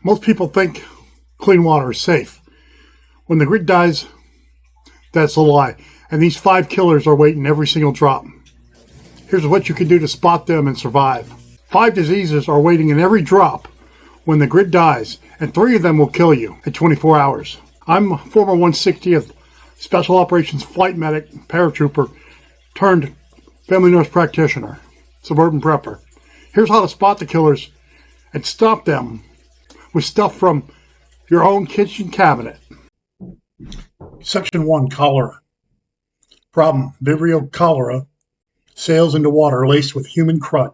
Most people think clean water is safe. When the grid dies, that's a lie. And these 5 killers are waiting every single drop. Here's what you can do to spot them and survive. 5 diseases are waiting in every drop when the grid dies, and 3 of them will kill you in 24 hours. I'm a former 160th Special Operations Flight Medic, paratrooper, turned family nurse practitioner, Suburban prepper. Here's how to spot the killers and stop them with stuff from your own kitchen cabinet. Section 1, cholera. Problem, Vibrio cholera sails into water laced with human crud.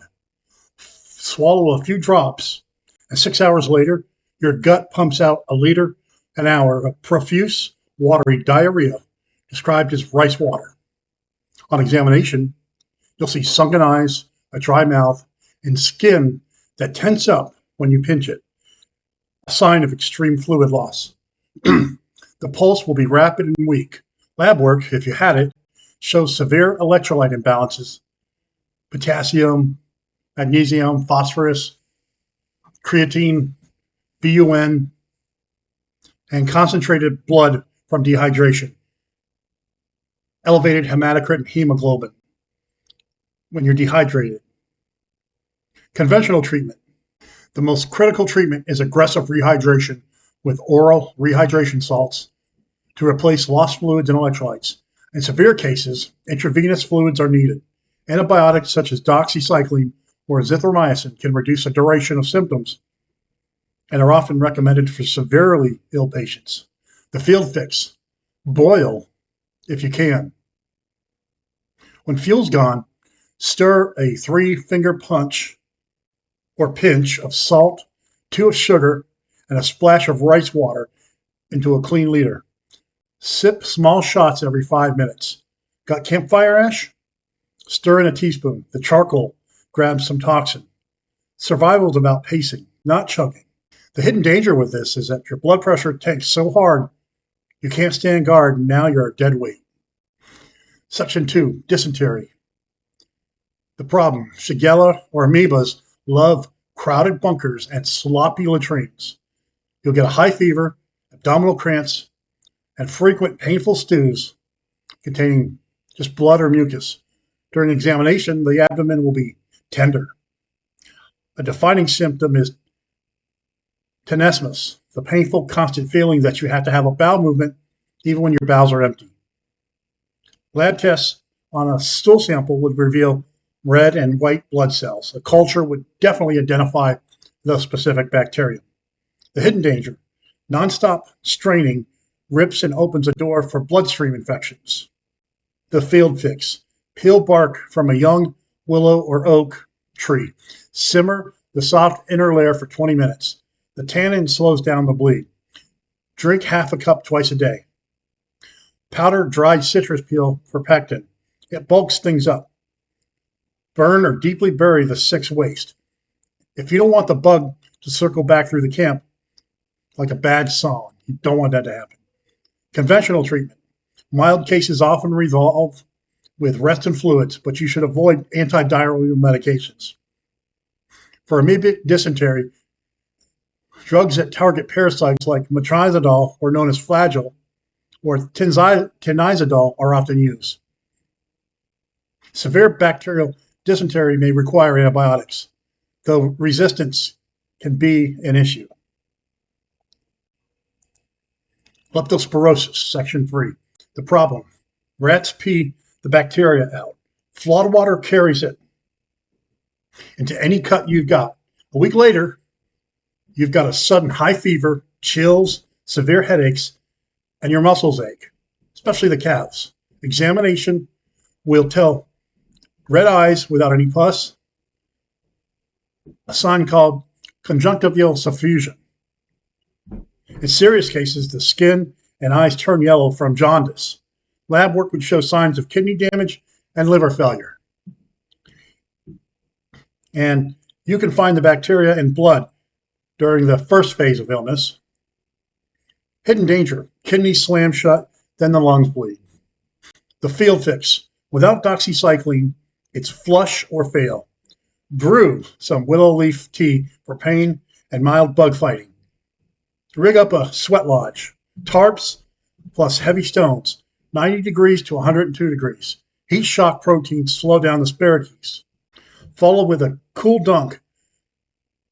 Swallow a few drops, and 6 hours later, your gut pumps out a liter an hour of profuse, watery diarrhea, described as rice water. On examination, you'll see sunken eyes, a dry mouth, and skin that tense up when you pinch it, a sign of extreme fluid loss. The pulse will be rapid and weak. Lab work, if you had it, shows severe electrolyte imbalances: potassium, magnesium, phosphorus, creatine, BUN, and concentrated blood from dehydration, elevated hematocrit and hemoglobin when you're dehydrated. Conventional treatment. The most critical treatment is aggressive rehydration with oral rehydration salts to replace lost fluids and electrolytes. In severe cases, intravenous fluids are needed. Antibiotics such as doxycycline or azithromycin can reduce the duration of symptoms and are often recommended for severely ill patients. The field fix: boil if you can. When fuel's gone, stir a 3-finger punch or pinch of salt, 2 of sugar, and a splash of rice water into a clean liter. Sip small shots every 5 minutes. Got campfire ash? Stir in a teaspoon. The charcoal grabs some toxin. Survival is about pacing, not chugging. The hidden danger with this is that your blood pressure tanks so hard you can't stand guard, and now you're a dead weight. Section 2, dysentery. The problem, Shigella or amoebas love crowded bunkers and sloppy latrines. You'll get a high fever, abdominal cramps, and frequent painful stews containing just blood or mucus. During examination, the abdomen will be tender. A defining symptom is tenesmus, the painful, constant feeling that you have to have a bowel movement even when your bowels are empty. Lab tests on a stool sample would reveal red and white blood cells. A culture would definitely identify the specific bacterium. The hidden danger: nonstop straining rips and opens a door for bloodstream infections. The field fix: peel bark from a young willow or oak tree. Simmer the soft inner layer for 20 minutes. The tannin slows down the bleed. Drink half a cup twice a day. Powder dried citrus peel for pectin. It bulks things up. Burn or deeply bury the 6 waste. If you don't want the bug to circle back through the camp like a bad song, you don't want that to happen. Conventional treatment. Mild cases often resolve with rest and fluids, but you should avoid antidiarrheal medications. For amoebic dysentery, drugs that target parasites like metronidazole, or known as Flagyl, or tinizidol are often used. Severe bacterial dysentery may require antibiotics, though resistance can be an issue. Leptospirosis, Section 3. The problem: rats pee the bacteria out. Flawed water carries it into any cut you've got. A week later, you've got a sudden high fever, chills, severe headaches, and your muscles ache, especially the calves. Examination will tell red eyes without any pus, a sign called conjunctival suffusion. In serious cases, the skin and eyes turn yellow from jaundice. Lab work would show signs of kidney damage and liver failure. And you can find the bacteria in blood during the first phase of illness. Hidden danger: kidneys slam shut, then the lungs bleed. The field fix: without doxycycline, it's flush or fail. Brew some willow leaf tea for pain and mild bug fighting. Rig up a sweat lodge. Tarps plus heavy stones, 90 degrees to 102 degrees. Heat shock proteins slow down the Scabies. Follow with a cool dunk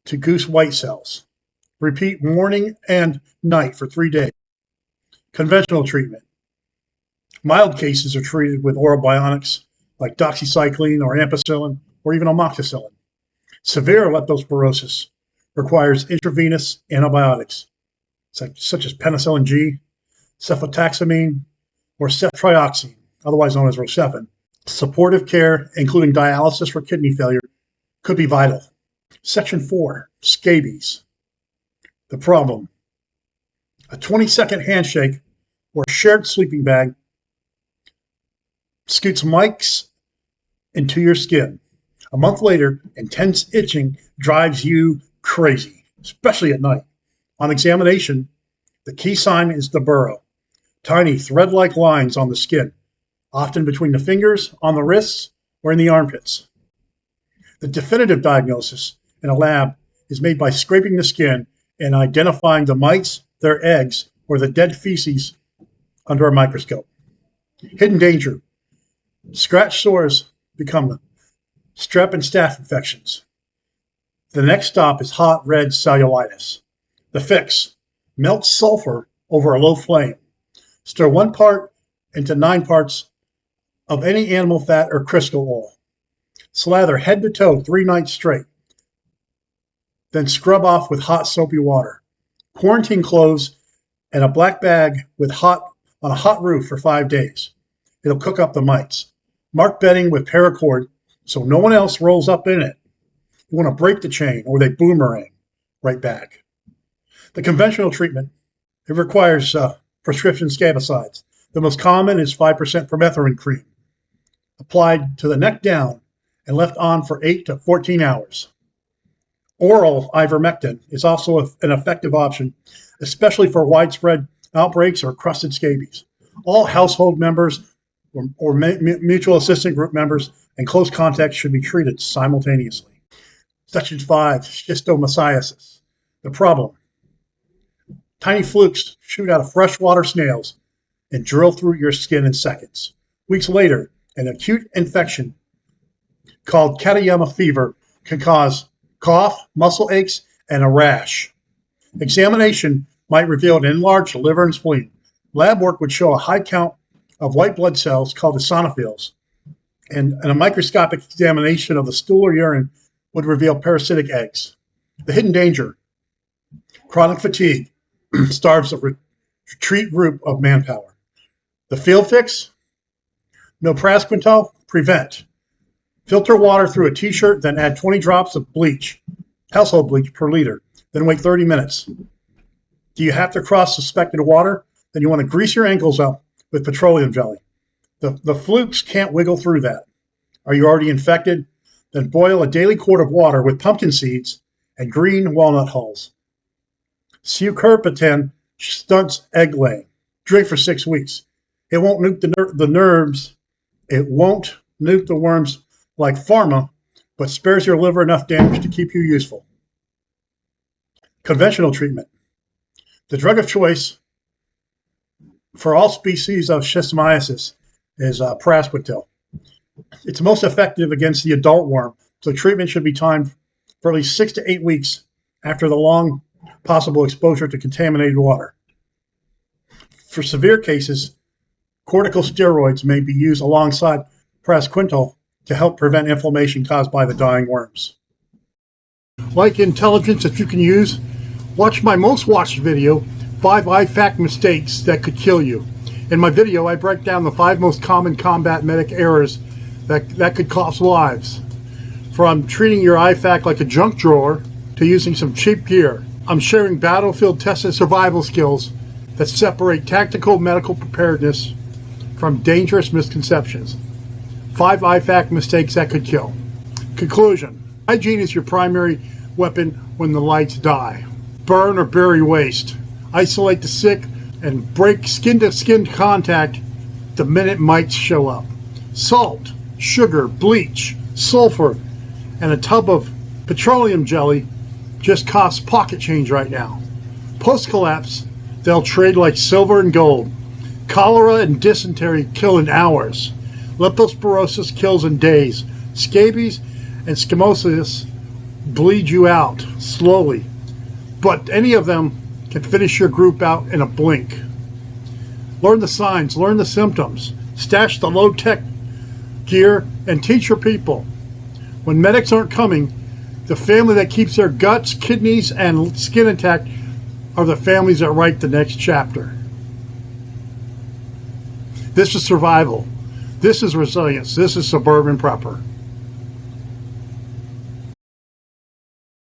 to goose white cells. Repeat morning and night for 3 days. Conventional treatment. Mild cases are treated with oral bionics like doxycycline or ampicillin or even amoxicillin. Severe leptospirosis requires intravenous antibiotics such as penicillin G, cefotaximine, or ceftriaxone, otherwise known as Rocephin. Supportive care, including dialysis for kidney failure, could be vital. Section 4, Scabies. The problem. A 20-second handshake or shared sleeping bag scoots mites into your skin. A month later, intense itching drives you crazy, especially at night. On examination, the key sign is the burrow. Tiny thread-like lines on the skin, often between the fingers, on the wrists, or in the armpits. The definitive diagnosis in a lab is made by scraping the skin and identifying the mites, their eggs, or the dead feces under a microscope. Hidden danger. Scratch sores become strep and staph infections. The next stop is hot red cellulitis. The fix. Melt sulfur over a low flame. Stir 1 part into 9 parts of any animal fat or crystal oil. Slather head to toe 3 nights straight. Then scrub off with hot soapy water. Quarantine clothes and a black bag with on a hot roof for 5 days. It'll cook up the mites. Mark bedding with paracord so no one else rolls up in it. You want to break the chain or they boomerang right back. The conventional treatment, it requires prescription scabicides. The most common is 5% permethrin cream, applied to the neck down and left on for 8 to 14 hours. Oral ivermectin is also an effective option, especially for widespread outbreaks or crusted scabies. All household members or mutual assistant group members and close contacts should be treated simultaneously. Section 5, Schistosomiasis. The problem. Tiny flukes shoot out of freshwater snails and drill through your skin in seconds. Weeks later, an acute infection called Katayama fever can cause cough, muscle aches, and a rash. Examination might reveal an enlarged liver and spleen. Lab work would show a high count of white blood cells called eosinophils, and a microscopic examination of the stool or urine would reveal parasitic eggs. The hidden danger. Chronic fatigue starves a retreat group of manpower. The field fix? No Prasquintal, prevent. Filter water through a t-shirt, then add 20 drops of bleach, household bleach per liter, then wait 30 minutes. Do you have to cross suspected water? Then you want to grease your ankles up with petroleum jelly. The flukes can't wiggle through that. Are you already infected? Then boil a daily quart of water with pumpkin seeds and green walnut hulls. Sucurpitan stunts egg laying. Drink for 6 weeks. It won't nuke the nerves. It won't nuke the worms like pharma, but spares your liver enough damage to keep you useful. Conventional treatment. The drug of choice for all species of Schistosomiasis is Prasquintal. It's most effective against the adult worm, so treatment should be timed for at least 6 to 8 weeks after the long possible exposure to contaminated water. For severe cases, corticosteroids may be used alongside Prasquintal to help prevent inflammation caused by the dying worms. Like intelligence that you can use? Watch my most watched video, 5 IFAK mistakes that could kill you. In my video, I break down the 5 most common combat medic errors that could cost lives. From treating your IFAK like a junk drawer to using some cheap gear. I'm sharing battlefield-tested survival skills that separate tactical medical preparedness from dangerous misconceptions. 5 IFAK mistakes that could kill. Conclusion. Hygiene is your primary weapon when the lights die. Burn or bury waste. Isolate the sick and break skin-to-skin contact the minute mites show up. Salt, sugar, bleach, sulfur, and a tub of petroleum jelly just costs pocket change right now. Post-collapse, they'll trade like silver and gold. Cholera and dysentery kill in hours. Leptospirosis kills in days. Scabies and Schistosomiasis bleed you out slowly. But any of them can finish your group out in a blink. Learn the signs, learn the symptoms. Stash the low-tech gear and teach your people. When medics aren't coming, the family that keeps their guts, kidneys, and skin intact are the families that write the next chapter. This is survival. This is resilience. This is Suburban Prepper.